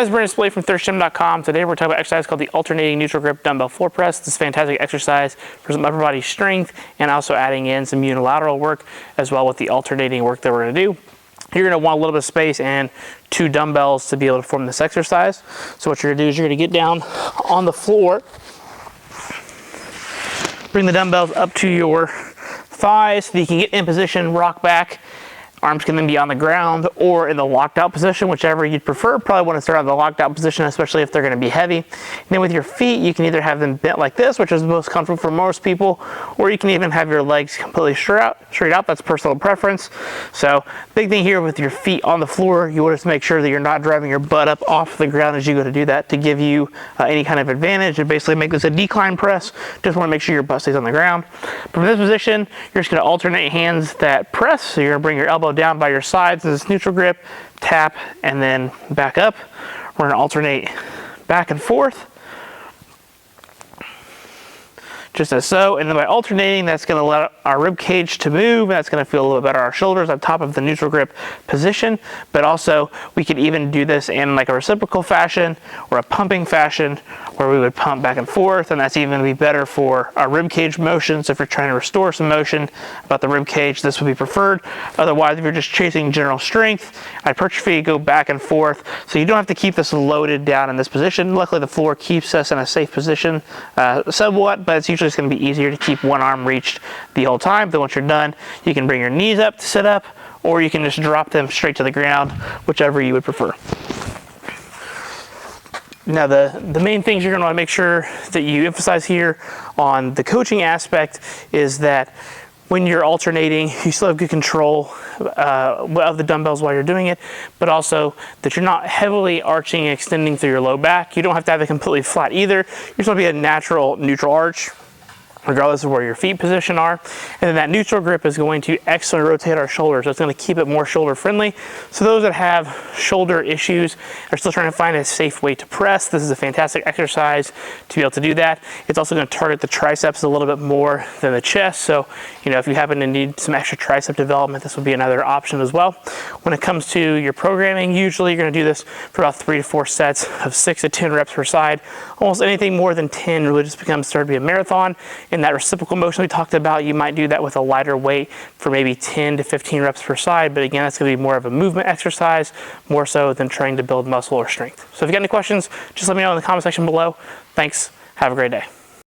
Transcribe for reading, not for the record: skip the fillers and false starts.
Hi, this is Brandon Splay from thirstgym.com. Today we're talking about exercise called the alternating neutral grip dumbbell floor press. This is fantastic exercise for some upper body strength and also adding in some unilateral work as well with the alternating work that we're going to do. You're going to want a little bit of space and 2 dumbbells to be able to perform this exercise. So what you're going to do is you're going to get down on the floor, bring the dumbbells up to your thighs so that you can get in position, rock back. Arms can then be on the ground or in the locked out position, whichever you'd prefer. Probably want to start out in the locked out position, especially if they're going to be heavy. And then with your feet, you can either have them bent like this, which is most comfortable for most people, or you can even have your legs completely straight out. That's personal preference. So big thing here with your feet on the floor, you want to make sure that you're not driving your butt up off the ground as you go to do that to give you any kind of advantage and basically make this a decline press. Just want to make sure your butt stays on the ground. From this position, you're just going to alternate hands that press. So you're going to bring your elbow down by your sides in this neutral grip, tap, and then back up. We're going to alternate back and forth, just as so. And then by alternating, that's going to let our rib cage to move. That's going to feel a little bit better. Our shoulders on top of the neutral grip position, but also we could even do this in like a reciprocal fashion or a pumping fashion where we would pump back and forth, and that's even going to be better for our rib cage motion. So if you're trying to restore some motion about the rib cage, this would be preferred. Otherwise, if you're just chasing general strength, I'd hypertrophy, you go back and forth. So you don't have to keep this loaded down in this position. Luckily, the floor keeps us in a safe position somewhat, but it's usually just going to be easier to keep one arm reached the whole time. Then once you're done, you can bring your knees up to sit up, or you can just drop them straight to the ground, whichever you would prefer. Now the main things you're going to want to make sure that you emphasize here on the coaching aspect is that when you're alternating, you still have good control of the dumbbells while you're doing it, but also that you're not heavily arching and extending through your low back. You don't have to have it completely flat either. You're just going to be a natural neutral arch, regardless of where your feet position are. And then that neutral grip is going to excellently rotate our shoulders. So it's going to keep it more shoulder friendly. So those that have shoulder issues are still trying to find a safe way to press, this is a fantastic exercise to be able to do that. It's also going to target the triceps a little bit more than the chest. So, you know, if you happen to need some extra tricep development, this would be another option as well. When it comes to your programming, usually you're going to do this for about 3 to 4 sets of 6 to 10 reps per side. Almost anything more than 10 really just starts to be a marathon. In that reciprocal motion we talked about, you might do that with a lighter weight for maybe 10 to 15 reps per side, but again, that's going to be more of a movement exercise, more so than trying to build muscle or strength. So if you got any questions, just let me know in the comment section below. Thanks. Have a great day.